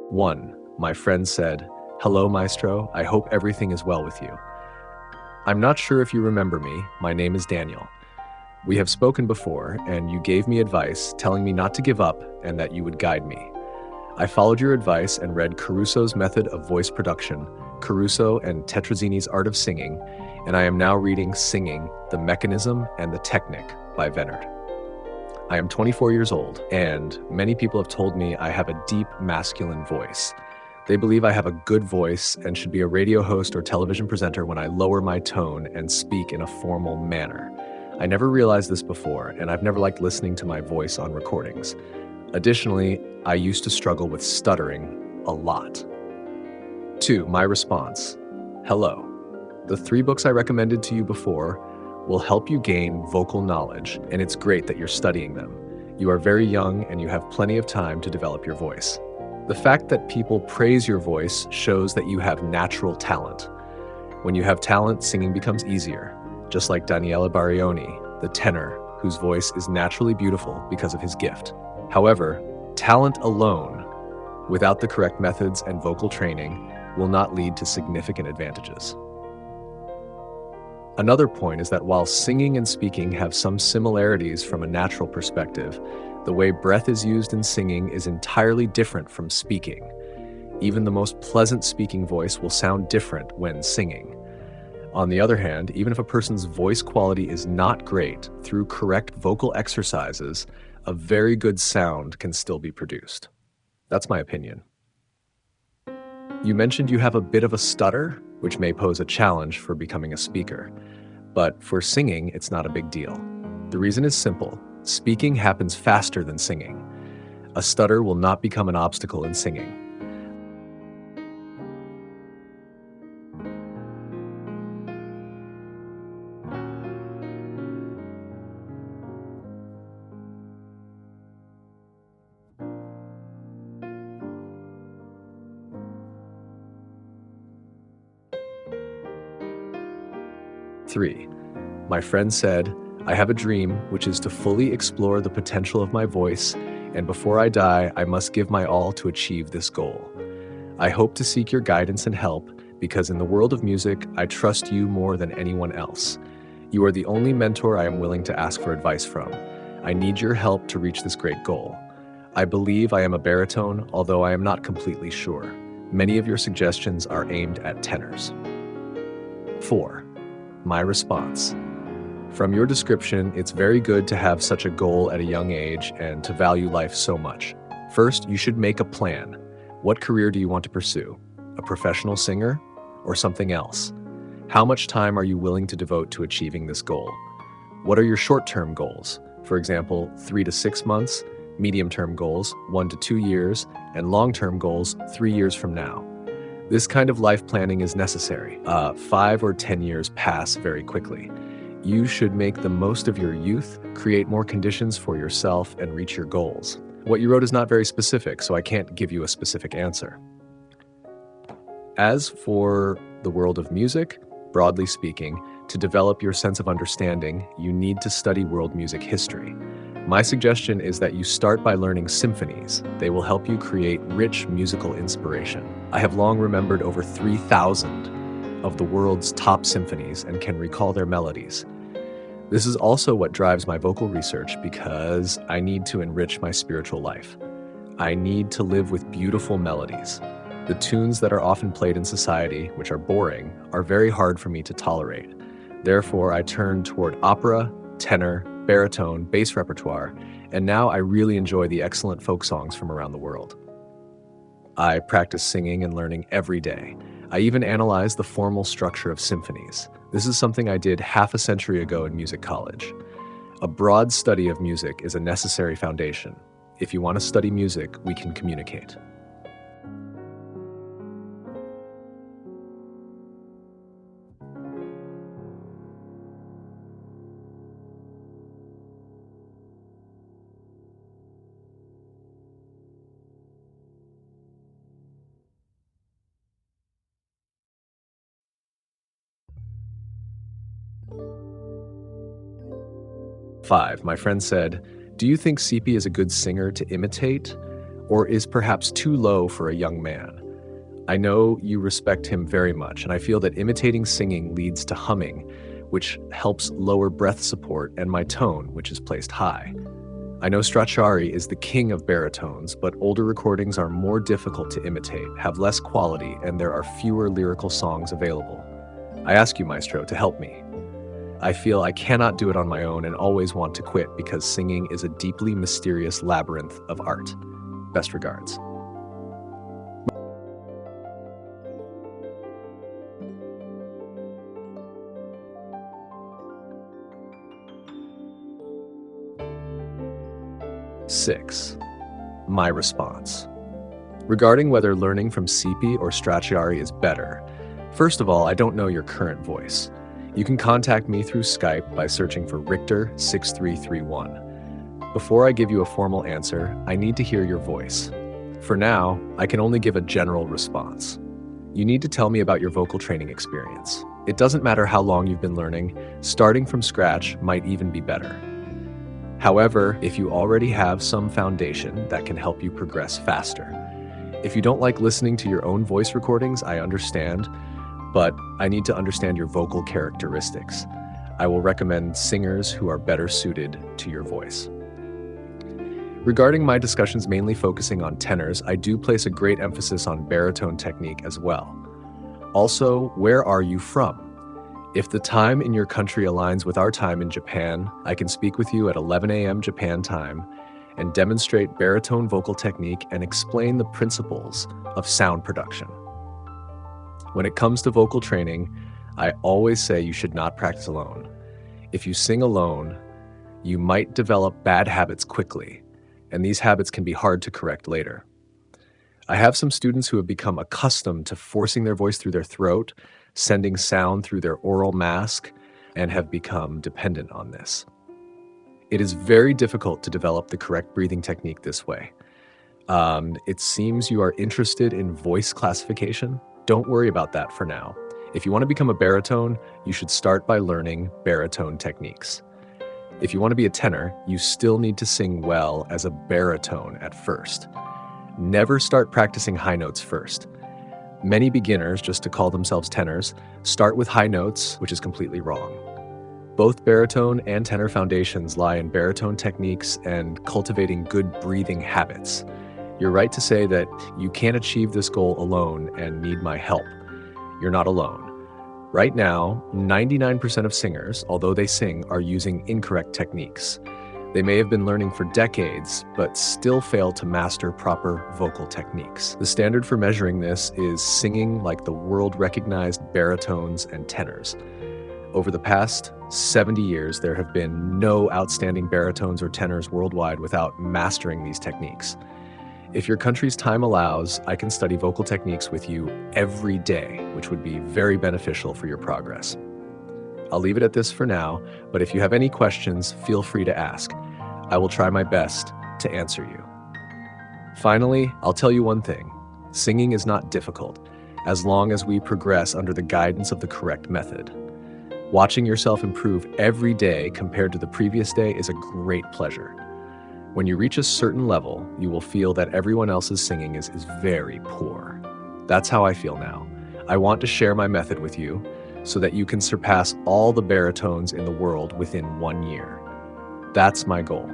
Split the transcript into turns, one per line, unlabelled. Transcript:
1. My friend said, "Hello, Maestro. I hope everything is well with you. I'm not sure if you remember me. My name is Daniel. We have spoken before, and you gave me advice, telling me not to give up and that you would guide me. I followed your advice and read Caruso's Method of Voice Production, Caruso and Tetrazzini's Art of Singing, and I am now reading Singing, the Mechanism and the Technique by Venard. I am 24 years old, and many people have told me I have a deep masculine voice. They believe I have a good voice and should be a radio host or television presenter when I lower my tone and speak in a formal manner. I never realized this before, and I've never liked listening to my voice on recordings. Additionally, I used to struggle with stuttering a lot." 2. My response. Hello. The 3 books I recommended to you before will help you gain vocal knowledge, and it's great that you're studying them. You are very young and you have plenty of time to develop your voice. The fact that people praise your voice shows that you have natural talent. When you have talent, singing becomes easier, just like Daniele Baritone, the tenor, whose voice is naturally beautiful because of his gift. However, talent alone, without the correct methods and vocal training, will not lead to significant advantages. Another point is that while singing and speaking have some similarities from a natural perspective, the way breath is used in singing is entirely different from speaking. Even the most pleasant speaking voice will sound different when singing. On the other hand, even if a person's voice quality is not great, through correct vocal exercises, a very good sound can still be produced. That's my opinion. You mentioned you have a bit of a stutter, which may pose a challenge for becoming a speaker. But for singing, it's not a big deal. The reason is simple. Speaking happens faster than singing. A stutter will not become an obstacle in singing. Three, my friend said, "I have a dream, which is to fully explore the potential of my voice, and before I die, I must give my all to achieve this goal. I hope to seek your guidance and help, because in the world of music, I trust you more than anyone else. You are the only mentor I am willing to ask for advice from. I need your help to reach this great goal. I believe I am a baritone, although I am not completely sure. Many of your suggestions are aimed at tenors." 4. My response. From your description, it's very good to have such a goal at a young age and to value life so much. First, you should make a plan. What career do you want to pursue? A professional singer or something else? How much time are you willing to devote to achieving this goal? What are your short-term goals? For example, 3 to 6 months, medium-term goals, 1 to 2 years, and long-term goals, 3 years from now. This kind of life planning is necessary. 5 or 10 years pass very quickly. You should make the most of your youth, create more conditions for yourself, and reach your goals. What you wrote is not very specific, so I can't give you a specific answer. As for the world of music, broadly speaking, to develop your sense of understanding, you need to study world music history. My suggestion is that you start by learning symphonies. They will help you create rich musical inspiration. I have long remembered over 3,000 of the world's top symphonies and can recall their melodies. This is also what drives my vocal research because I need to enrich my spiritual life. I need to live with beautiful melodies. The tunes that are often played in society, which are boring, are very hard for me to tolerate. Therefore, I turn toward opera, tenor, baritone, bass repertoire, and now I really enjoy the excellent folk songs from around the world. I practice singing and learning every day. I even analyze the formal structure of symphonies. This is something I did half a century ago in music college. A broad study of music is a necessary foundation. If you want to study music, we can communicate. Five, my friend said, "Do you think CP is a good singer to imitate, or is perhaps too low for a young man. I know you respect him very much, and I feel that imitating singing leads to humming, which helps lower breath support, and my tone, which is placed high. I know Stracciari is the king of baritones, but older recordings are more difficult to imitate, have less quality, and there are fewer lyrical songs available. I ask you, Maestro, to help me. I feel I cannot do it on my own and always want to quit because singing is a deeply mysterious labyrinth of art. Best regards. Six. My response. Regarding whether learning from Sipi or Stracciari is better, first of all, I don't know your current voice. You can contact me through Skype by searching for Richter6331. Before I give you a formal answer, I need to hear your voice. For now, I can only give a general response. You need to tell me about your vocal training experience. It doesn't matter how long you've been learning, starting from scratch might even be better. However, if you already have some foundation, that can help you progress faster. If you don't like listening to your own voice recordings, I understand, but I need to understand your vocal characteristics. I will recommend singers who are better suited to your voice. Regarding my discussions mainly focusing on tenors, I do place a great emphasis on baritone technique as well. Also, where are you from? If the time in your country aligns with our time in Japan, I can speak with you at 11 a.m. Japan time and demonstrate baritone vocal technique and explain the principles of sound production. When it comes to vocal training, I always say you should not practice alone. If you sing alone, you might develop bad habits quickly, and these habits can be hard to correct later. I have some students who have become accustomed to forcing their voice through their throat, sending sound through their oral mask, and have become dependent on this. It is very difficult to develop the correct breathing technique this way. It seems you are interested in voice classification. Don't worry about that for now. If you want to become a baritone, you should start by learning baritone techniques. If you want to be a tenor, you still need to sing well as a baritone at first. Never start practicing high notes first. Many beginners, just to call themselves tenors, start with high notes, which is completely wrong. Both baritone and tenor foundations lie in baritone techniques and cultivating good breathing habits. You're right to say that you can't achieve this goal alone and need my help. You're not alone. Right now, 99% of singers, although they sing, are using incorrect techniques. They may have been learning for decades, but still fail to master proper vocal techniques. The standard for measuring this is singing like the world-recognized baritones and tenors. Over the past 70 years, there have been no outstanding baritones or tenors worldwide without mastering these techniques. If your country's time allows, I can study vocal techniques with you every day, which would be very beneficial for your progress. I'll leave it at this for now, but if you have any questions, feel free to ask. I will try my best to answer you. Finally, I'll tell you one thing. Singing is not difficult, as long as we progress under the guidance of the correct method. Watching yourself improve every day compared to the previous day is a great pleasure. When you reach a certain level, you will feel that everyone else's singing is very poor. That's how I feel now. I want to share my method with you so that you can surpass all the baritones in the world within 1 year. That's my goal.